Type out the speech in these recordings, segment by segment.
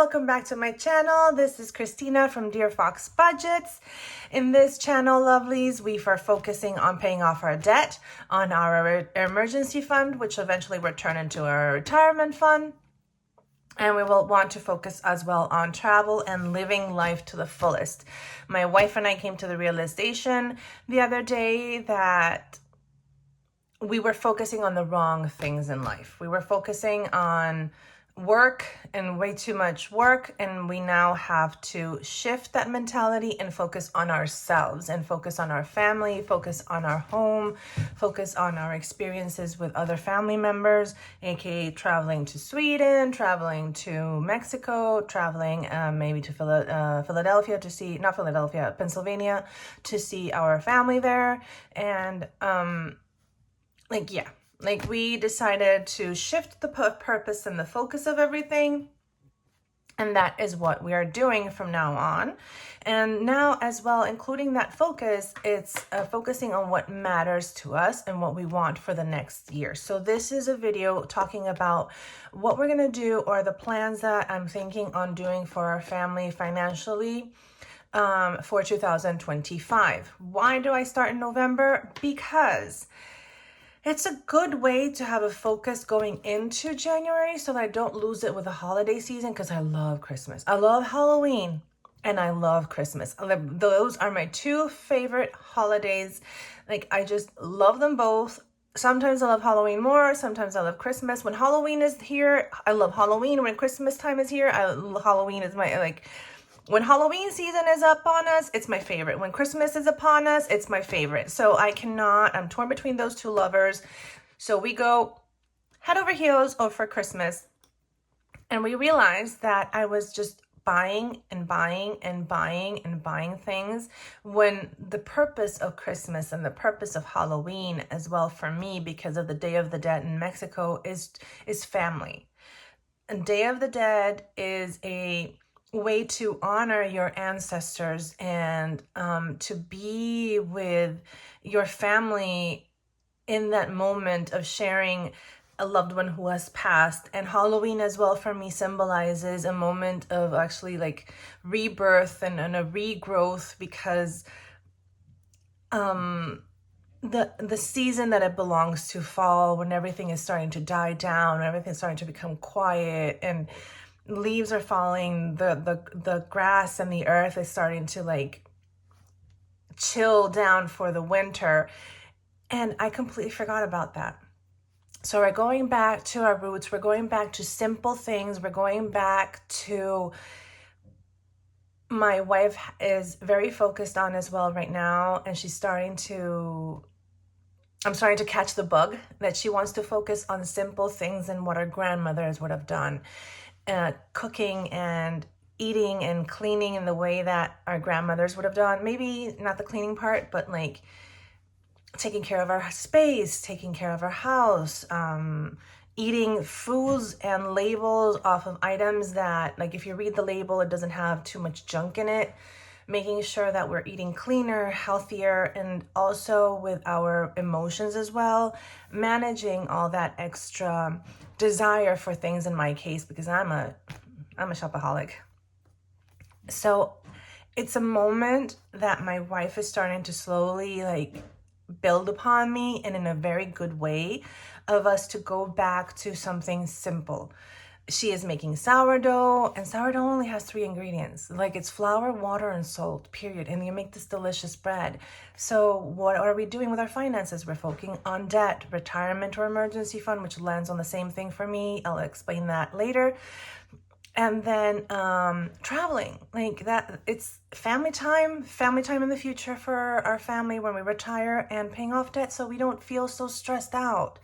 welcome back to my channel. This is Christina from Dear Fox Budgets. In this channel, lovelies, we are focusing on paying off our debt, on our emergency fund, which eventually will turn into our retirement fund. And we will want to focus as well on travel and living life to the fullest. My wife and I came to the realization the other day that we were focusing on the wrong things in life. We were focusing on work and way too much work, and we now have to shift that mentality and focus on ourselves and focus on our family, focus on our home, focus on our experiences with other family members, aka traveling to Sweden, traveling to Mexico, traveling maybe to Philadelphia to see, not Philadelphia, Pennsylvania, to see our family there. And we decided to shift the purpose and the focus of everything. And that is what we are doing from now on. And now as well, including that focus, it's focusing on what matters to us and what we want for the next year. So this is a video talking about what we're going to do, or the plans that I'm thinking on doing for our family financially for 2025. Why do I start in November? Because it's a good way to have a focus going into January so that I don't lose it with the holiday season, because I love Christmas. I love Halloween and I love Christmas. Those are my two favorite holidays. Like, I just love them both. Sometimes I love Halloween more. Sometimes I love Christmas. When Halloween is here, I love Halloween. When Christmas time is here, Halloween is my, when Halloween season is upon us, it's my favorite. When Christmas is upon us, it's my favorite. So I'm torn between those two lovers. So we go head over heels for Christmas. And we realized that I was just buying and buying and buying and buying things, when the purpose of Christmas and the purpose of Halloween as well for me, because of the Day of the Dead in Mexico, is family. And Day of the Dead is a way to honor your ancestors and to be with your family in that moment of sharing a loved one who has passed. And Halloween as well for me symbolizes a moment of actually rebirth and a regrowth, because the season that it belongs to, fall, when everything is starting to die down, everything's starting to become quiet, and leaves are falling, the grass and the earth is starting to chill down for the winter. And I completely forgot about that. So we're going back to our roots. We're going back to simple things. We're going back to, my wife is very focused on as well right now, and I'm starting to catch the bug that she wants to focus on simple things and what our grandmothers would have done. Cooking and eating and cleaning in the way that our grandmothers would have done. Maybe not the cleaning part, but taking care of our space, taking care of our house, eating foods and labels off of items that, if you read the label, it doesn't have too much junk in it. Making sure that we're eating cleaner, healthier, and also with our emotions as well, managing all that extra desire for things, in my case, because I'm a shopaholic. So it's a moment that my wife is starting to slowly build upon me, and in a very good way, of us to go back to something simple. She is making sourdough, and sourdough only has 3 ingredients. It's flour, water, and salt, period. And you make this delicious bread. So what are we doing with our finances? We're focusing on debt, retirement, or emergency fund, which lands on the same thing for me. I'll explain that later. And then traveling, that. It's family time in the future for our family when we retire, and paying off debt so we don't feel so stressed out.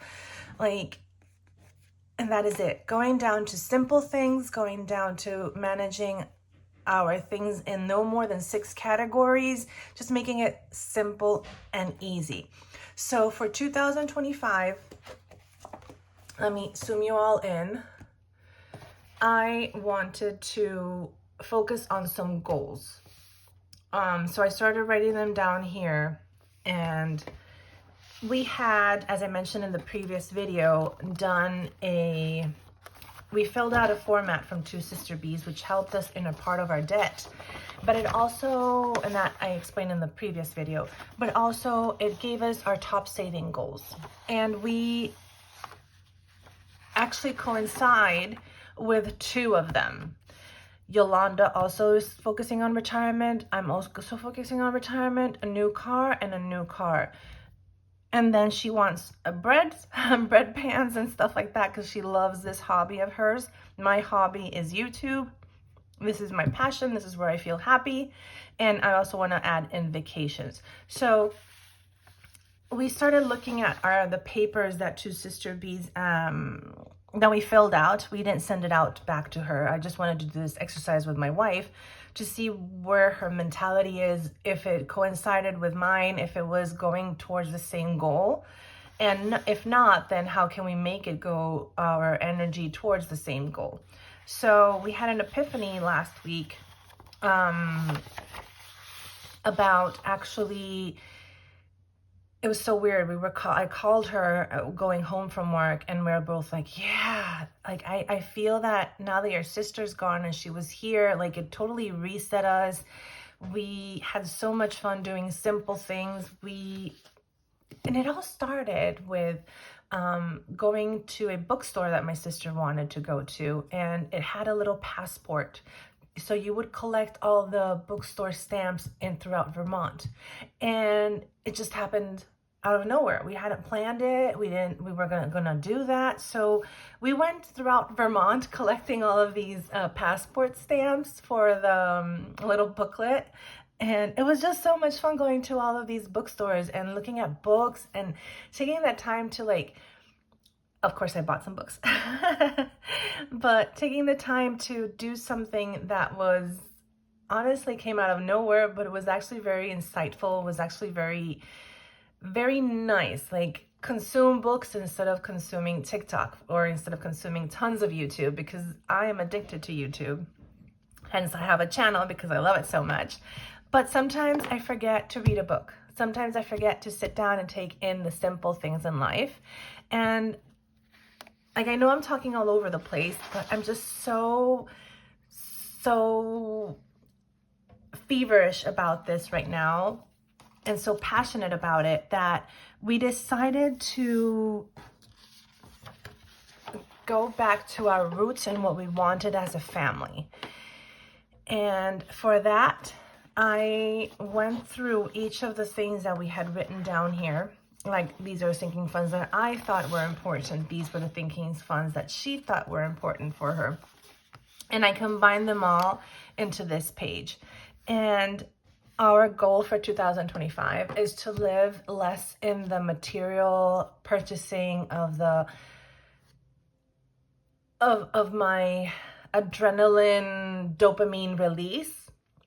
And that is it. Going down to simple things, going down to managing our things in no more than 6 categories, just making it simple and easy. So for 2025, let me zoom you all in. I wanted to focus on some goals. So I started writing them down here, and we had, as I mentioned in the previous video, done a we filled out a format from Two Sister Bees, which helped us in a part of our debt. But it also, and that I explained in the previous video, but also it gave us our top saving goals. And we actually coincide with two of them. Yolanda also is focusing on retirement. I'm also focusing on retirement, a new car, and a new car. And then she wants a bread pans and stuff like that because she loves this hobby of hers. My hobby is YouTube. This is my passion. This is where I feel happy. And I also want to add in vacations. So we started looking at the papers that Two Sister Bees that we filled out. We didn't send it out back to her. I just wanted to do this exercise with my wife to see where her mentality is, if it coincided with mine, if it was going towards the same goal. And if not, then how can we make it go our energy towards the same goal? So we had an epiphany last week about actually, it was so weird. I called her going home from work, and we were both like, yeah, like I feel that now that your sister's gone and she was here, like it totally reset us. We had so much fun doing simple things. And it all started with going to a bookstore that my sister wanted to go to, and it had a little passport. So you would collect all the bookstore stamps throughout Vermont. And it just happened out of nowhere. We hadn't planned it. We were gonna do that. So we went throughout Vermont collecting all of these passport stamps for the little booklet. And it was just so much fun going to all of these bookstores and looking at books and taking that time to, like, of course I bought some books, but taking the time to do something that was honestly came out of nowhere, but it was actually very insightful. It was actually very, very nice. Like, consume books instead of consuming TikTok, or instead of consuming tons of YouTube, because I am addicted to YouTube. Hence I have a channel because I love it so much. But sometimes I forget to read a book. Sometimes I forget to sit down and take in the simple things in life. And like, I know I'm talking all over the place, but I'm just so feverish about this right now and so passionate about it that we decided to go back to our roots and what we wanted as a family. And for that, I went through each of the things that we had written down here. Like, these are sinking funds that I thought were important. These were the thinking funds that she thought were important for her. And I combined them all into this page. And our goal for 2025 is to live less in the material purchasing of my adrenaline dopamine release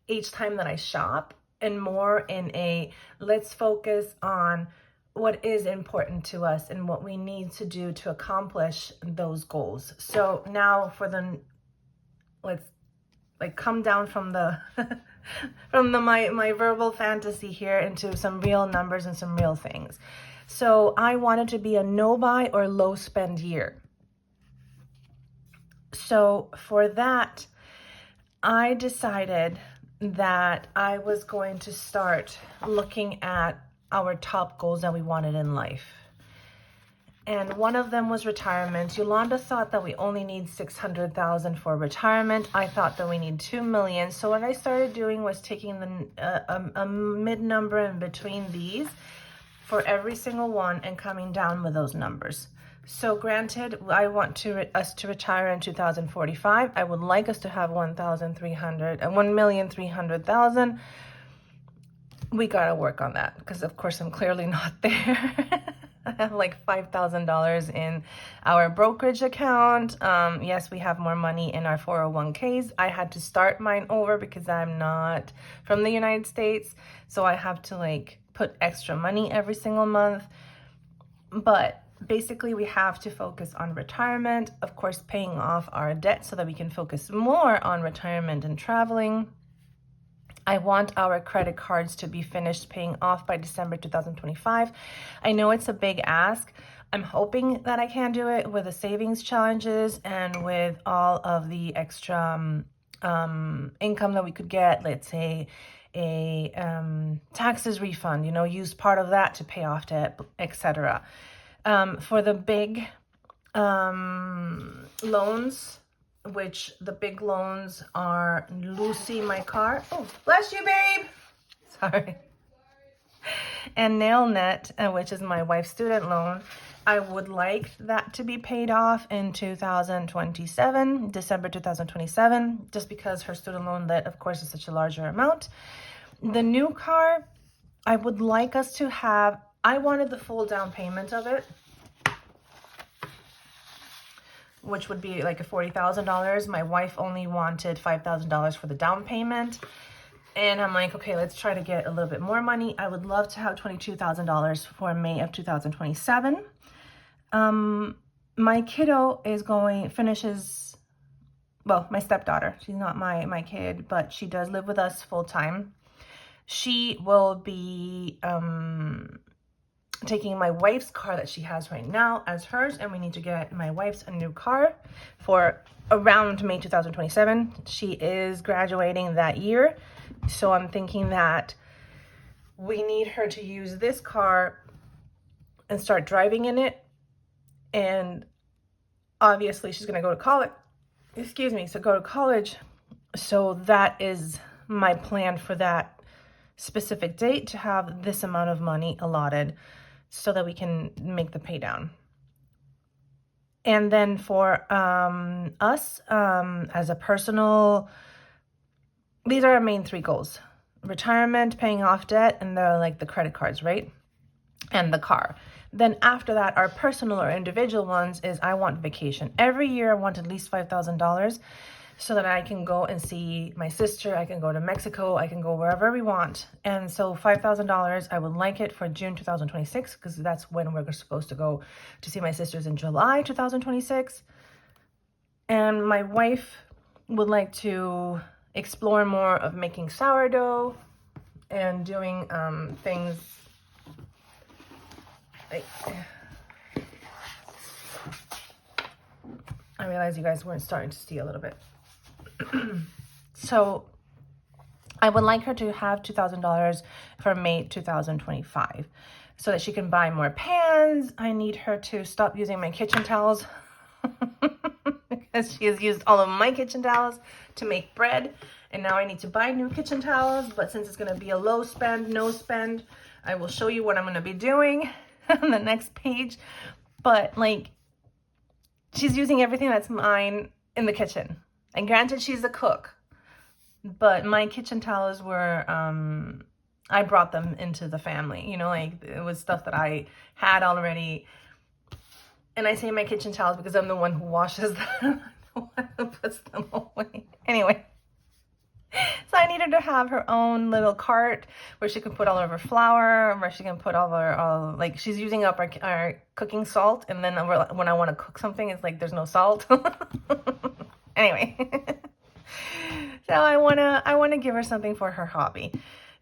each time that I shop, and more in a let's focus on what is important to us and what we need to do to accomplish those goals. So now let's like come down from the my verbal fantasy here into some real numbers and some real things. So I wanted to be a no buy or low spend year. So for that, I decided that I was going to start looking at our top goals that we wanted in life. And one of them was retirement. Yolanda thought that we only need $600,000 for retirement. I thought that we need $2 million. So what I started doing was taking a mid number in between these for every single one and coming down with those numbers. So granted, I want us to retire in 2045. I would like us to have 1,300,000. We gotta work on that because, of course, I'm clearly not there. I have like $5,000 in our brokerage account. Yes, we have more money in our 401ks. I had to start mine over because I'm not from the United States. So I have to like put extra money every single month. But basically, we have to focus on retirement, of course, paying off our debt so that we can focus more on retirement and traveling. I want our credit cards to be finished paying off by December 2025. I know it's a big ask. I'm hoping that I can do it with the savings challenges and with all of the extra income that we could get. Let's say a taxes refund, you know, use part of that to pay off debt, etc. For the big loans, which the big loans are Lucy, my car. Oh, bless you, babe. Sorry. And NailNet, which is my wife's student loan. I would like that to be paid off in 2027, December 2027, just because her student loan debt, of course, is such a larger amount. The new car, I would like us to have, I wanted the full down payment of it, which would be like a $40,000. My wife only wanted $5,000 for the down payment. And I'm like, okay, let's try to get a little bit more money. I would love to have $22,000 for May of 2027. My kiddo is finishes, well, my stepdaughter. She's not my kid, but she does live with us full time. She will be taking my wife's car that she has right now as hers, and we need to get my wife's a new car for around May 2027. She is graduating that year, so I'm thinking that we need her to use this car and start driving in it, and obviously she's going to go to college, go to college, so that is my plan for that specific date, to have this amount of money allotted so that we can make the pay down. And then for us, as a personal, these are our main three goals: retirement, paying off debt, and the credit cards, right? And the car. Then after that, our personal or individual ones is I want vacation. Every year I want at least $5,000 so that I can go and see my sister. I can go to Mexico. I can go wherever we want. And so $5,000, I would like it for June 2026, because that's when we're supposed to go to see my sisters in July 2026. And my wife would like to explore more of making sourdough and doing things like, I realize you guys weren't starting to see a little bit. So I would like her to have $2,000 for May 2025 so that she can buy more pans. I need her to stop using my kitchen towels because she has used all of my kitchen towels to make bread. And now I need to buy new kitchen towels. But since it's going to be a low spend, no spend, I will show you what I'm going to be doing on the next page. But like, she's using everything that's mine in the kitchen. And granted, she's a cook, but my kitchen towels were, I brought them into the family, you know, like it was stuff that I had already. And I say my kitchen towels because I'm the one who washes them, the one who puts them away. Anyway, so I needed to have her own little cart where she can put all of her flour, where she can put all like she's using up our cooking salt. And then when I want to cook something, it's like, there's no salt. Anyway, so I wanna give her something for her hobby,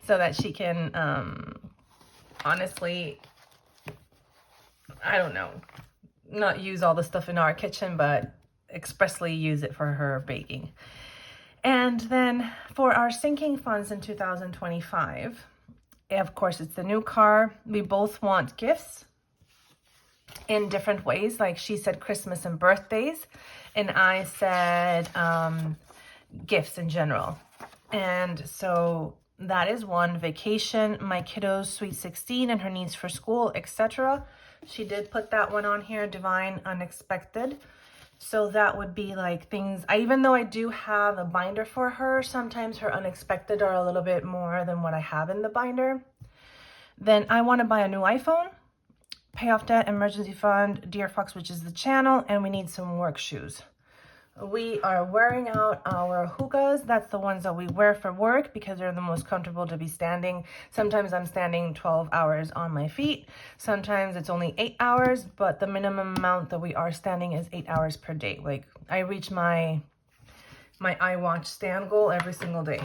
so that she can, honestly, I don't know, not use all the stuff in our kitchen, but expressly use it for her baking. And then for our sinking funds in 2025, of course, it's the new car. We both want gifts in different ways. Like she said Christmas and birthdays, and I said gifts in general. And so that is one. Vacation, my kiddo's sweet 16 and her needs for school, etc. She did put that one on here, divine unexpected. So that would be like things, even though I do have a binder for her, sometimes her unexpected are a little bit more than what I have in the binder. Then I want to buy a new iPhone, pay off debt, emergency fund, Dear Fox, which is the channel, and we need some work shoes. We are wearing out our hookahs. That's the ones that we wear for work because they're the most comfortable to be standing. Sometimes I'm standing 12 hours on my feet. Sometimes it's only 8 hours, but the minimum amount that we are standing is 8 hours per day. Like I reach my iWatch stand goal every single day.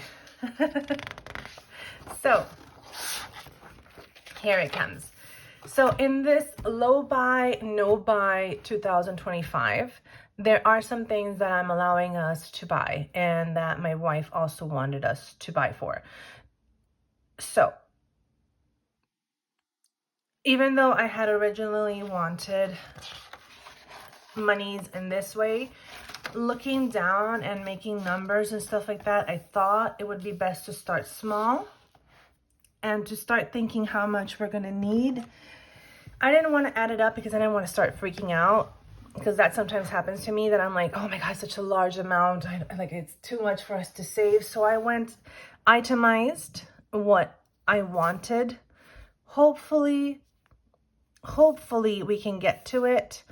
So here it comes. So in this low buy, no buy 2025, there are some things that I'm allowing us to buy and that my wife also wanted us to buy for. So even though I had originally wanted monies in this way, looking down and making numbers and stuff like that, I thought it would be best to start small and to start thinking how much we're gonna need. I didn't want to add it up because I didn't want to start freaking out, because that sometimes happens to me, that I'm like, oh my God, such a large amount. Like it's too much for us to save. So I went itemized what I wanted. Hopefully we can get to it.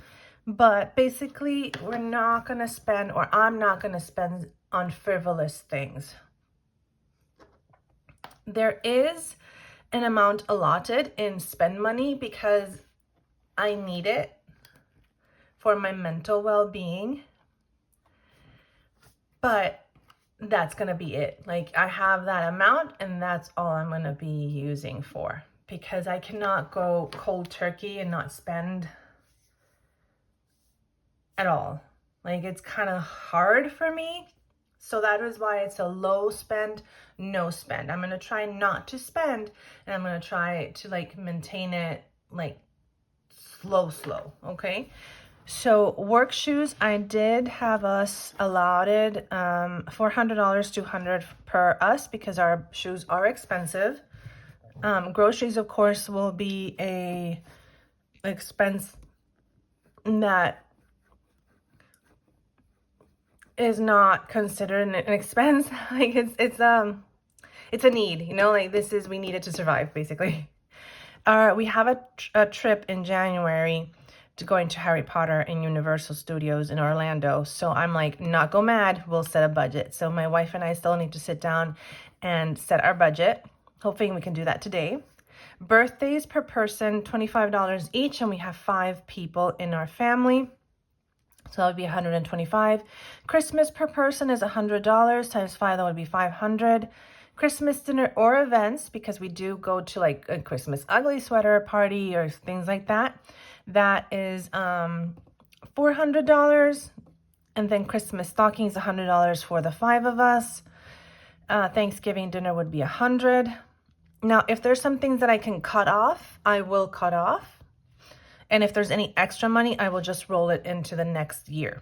But basically, we're not going to spend, or I'm not going to spend on frivolous things. There is an amount allotted in spend money because I need it for my mental well-being. But that's going to be it. Like, I have that amount and that's all I'm going to be using for, because I cannot go cold turkey and not spend at all. Like, it's kind of hard for me. So that is why it's a low spend, no spend. I'm going to try not to spend, and I'm going to try to like maintain it like slow, okay? So work shoes, I did have us allotted $400, $200 per us, because our shoes are expensive. Groceries, of course, will be a expense that is not considered an expense. Like it's a need, you know, like we need it to survive, basically. We have a trip in January to going to Harry Potter in Universal Studios in Orlando. So I'm like, not go mad, we'll set a budget. So my wife and I still need to sit down and set our budget. Hoping we can do that today. Birthdays per person, $25 each, and we have 5 people in our family. So that would be $125. Christmas per person is $100 times 5. That would be $500. Christmas dinner or events, because we do go to like a Christmas ugly sweater party or things like that. That is $400. And then Christmas stockings, $100 for the 5 of us. Thanksgiving dinner would be $100. Now, if there's some things that I can cut off, I will cut off. And if there's any extra money, I will just roll it into the next year.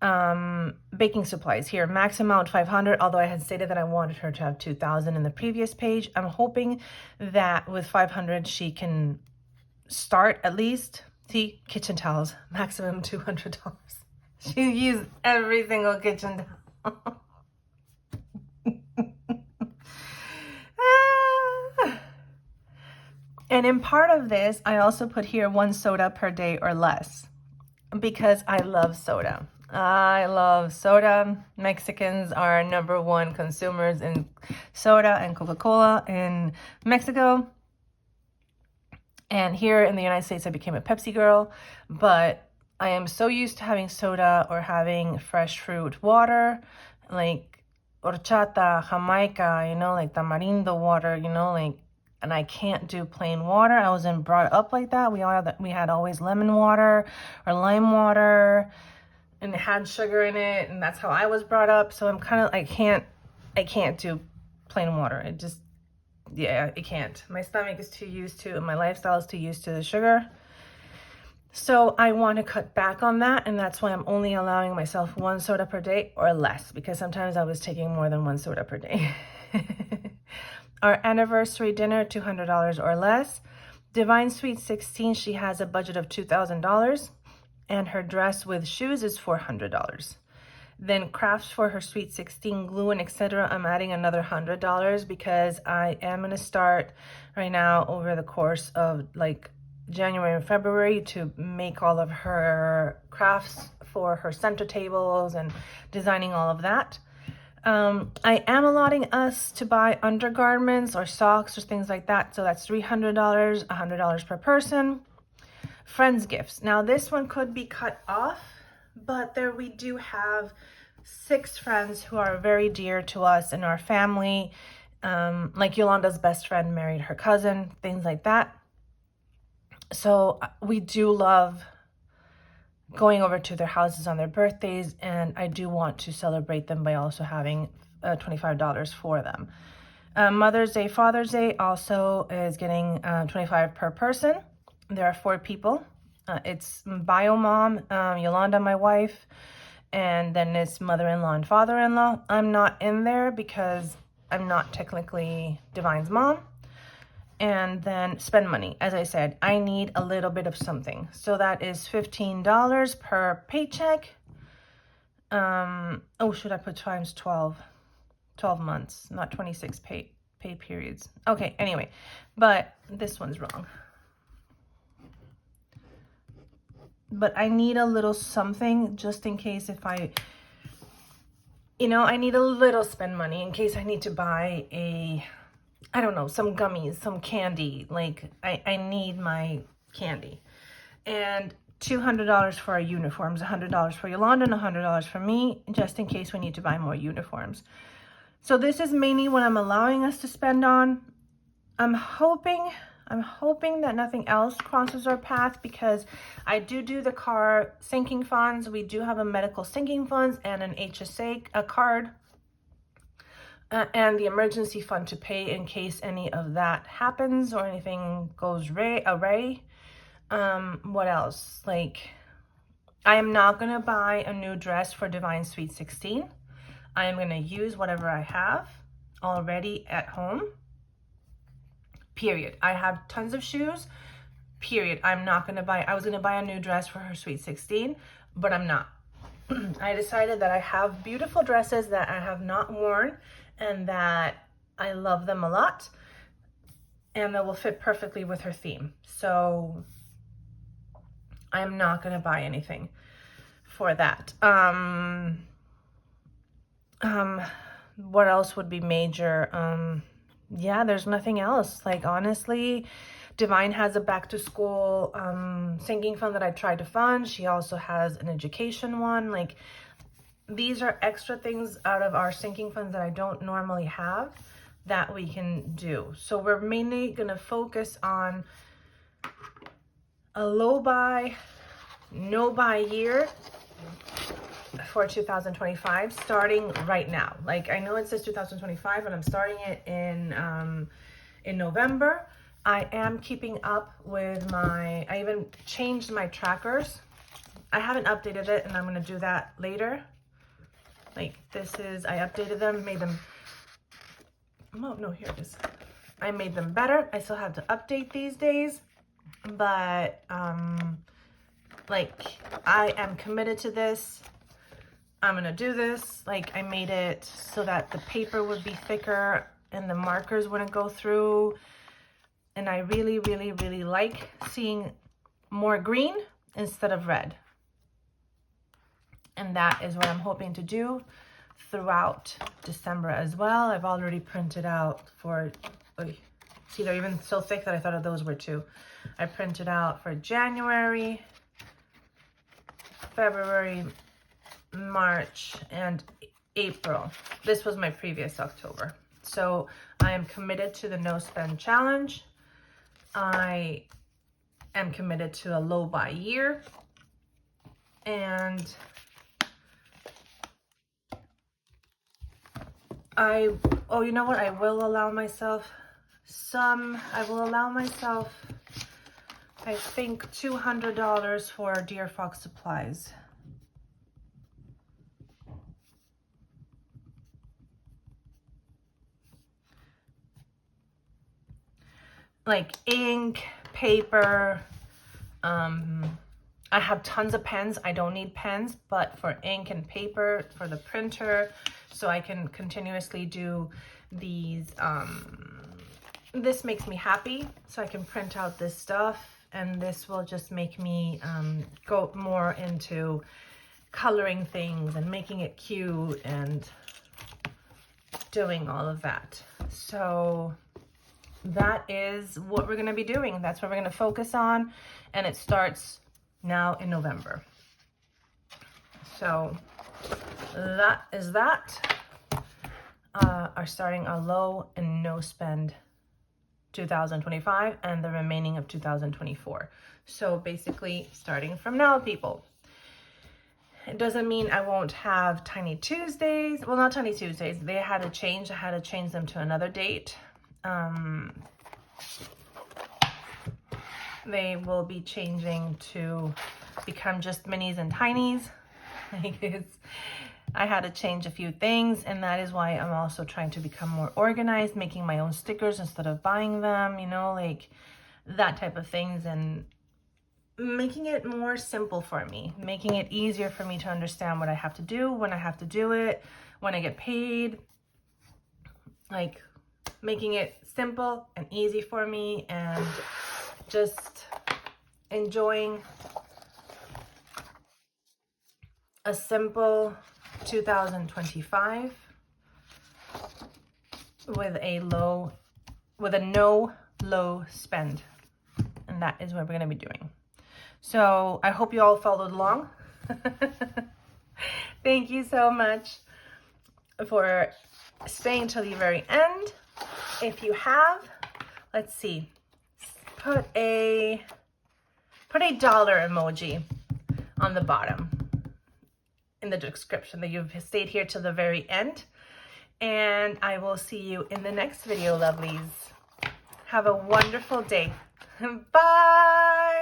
Baking supplies here, max amount 500, although I had stated that I wanted her to have 2,000 in the previous page. I'm hoping that with 500, she can start at least. See, kitchen towels, maximum $200. She used every single kitchen towel. And in part of this, I also put here 1 soda per day or less, because I love soda. I love soda. Mexicans are #1 consumers in soda and Coca-Cola in Mexico. And here in the United States, I became a Pepsi girl, but I am so used to having soda or having fresh fruit water, like horchata, Jamaica, you know, like tamarindo water, you know, like, and I can't do plain water. I wasn't brought up like that. We had always lemon water or lime water, and it had sugar in it, and that's how I was brought up. So I'm kind of, I can't do plain water. It just, yeah, it can't. My stomach is too used to, and my lifestyle is too used to the sugar. So I want to cut back on that, and that's why I'm only allowing myself 1 soda per day or less, because sometimes I was taking more than 1 soda per day. Our anniversary dinner, $200 or less. Divine Sweet 16, she has a budget of $2,000, and her dress with shoes is $400. Then crafts for her Sweet 16, glue and etc. I'm adding another $100, because I am going to start right now over the course of like January and February to make all of her crafts for her center tables and designing all of that. I am allotting us to buy undergarments or socks or things like that. So that's $300, $100 per person. Friends gifts. Now this one could be cut off, but there we do have 6 friends who are very dear to us in our family. Like Yolanda's best friend married her cousin, things like that. So we do love going over to their houses on their birthdays, and I do want to celebrate them by also having $25 for them. Mother's Day, Father's Day also is getting $25 per person. There are 4 people. It's bio mom, Yolanda, my wife, and then it's mother-in-law and father-in-law. I'm not in there because I'm not technically Divine's mom. And then spend money. As I said, I need a little bit of something. So that is $15 per paycheck. Oh, should I put times 12? 12 months, not 26 pay periods. Okay, anyway, but this one's wrong. But I need a little something just in case if I need a little spend money in case I need to buy I don't know, some gummies, some candy. Like, I need my candy. And $200 for our uniforms, $100 for Yolanda, and $100 for me, just in case we need to buy more uniforms. So this is mainly what I'm allowing us to spend on. I'm hoping that nothing else crosses our path, because I do the car sinking funds. We do have a medical sinking funds and an HSA card. And the emergency fund to pay in case any of that happens or anything goes awry. What else? Like, I am not going to buy a new dress for Divine Sweet 16. I am going to use whatever I have already at home. Period. I have tons of shoes. Period. I'm not going to buy, I was going to buy a new dress for her Sweet 16, but I'm not. I decided that I have beautiful dresses that I have not worn and that I love them a lot, and that will fit perfectly with her theme. So I'm not going to buy anything for that. What else would be major? Yeah, there's nothing else. Like, honestly, Divine has a back to school sinking fund that I tried to fund. She also has an education one. Like, these are extra things out of our sinking funds that I don't normally have that we can do. So we're mainly going to focus on a low buy, no buy year for 2025, starting right now. Like, I know it says 2025, and I'm starting it in November. I am keeping up with I even changed my trackers. I haven't updated it, and I'm going to do that later. Like, I updated them, made them, oh, no, here it is. I made them better. I still have to update these days, but, like, I am committed to this. I'm going to do this. Like, I made it so that the paper would be thicker and the markers wouldn't go through. And I really, really, really like seeing more green instead of red. And that is what I'm hoping to do throughout December as well. I've already printed out for, see, they're even so thick that I thought those were 2. I printed out for January, February, March, and April. This was my previous October. So I am committed to the no spend challenge. I am committed to a low buy year. And you know what? I will allow myself, I think, $200 for Dear Fox supplies. Like ink, paper, I have tons of pens. I don't need pens, but for ink and paper, for the printer, so I can continuously do these, this makes me happy, so I can print out this stuff, and this will just make me go more into coloring things and making it cute and doing all of that. So that is what we're going to be doing. That's what we're going to focus on, and it starts now in November. So that is that. Are starting a low and no spend 2025 and the remaining of 2024. So basically starting from now, people. It doesn't mean I won't have Tiny Tuesdays. Well, not Tiny Tuesdays. They had to change. I had to change them to another date. They will be changing to become just minis and tinies. I had to change a few things, and that is why I'm also trying to become more organized, making my own stickers instead of buying them, you know, like that type of things, and making it more simple for me, making it easier for me to understand what I have to do, when I have to do it, when I get paid, like making it simple and easy for me, and just enjoying a simple 2025 with a no low spend. And that is what we're going to be doing. So I hope you all followed along. Thank you so much for staying till the very end. If you have, let's see, put a dollar emoji on the bottom in the description that you've stayed here till the very end. And I will see you in the next video, lovelies. Have a wonderful day. Bye.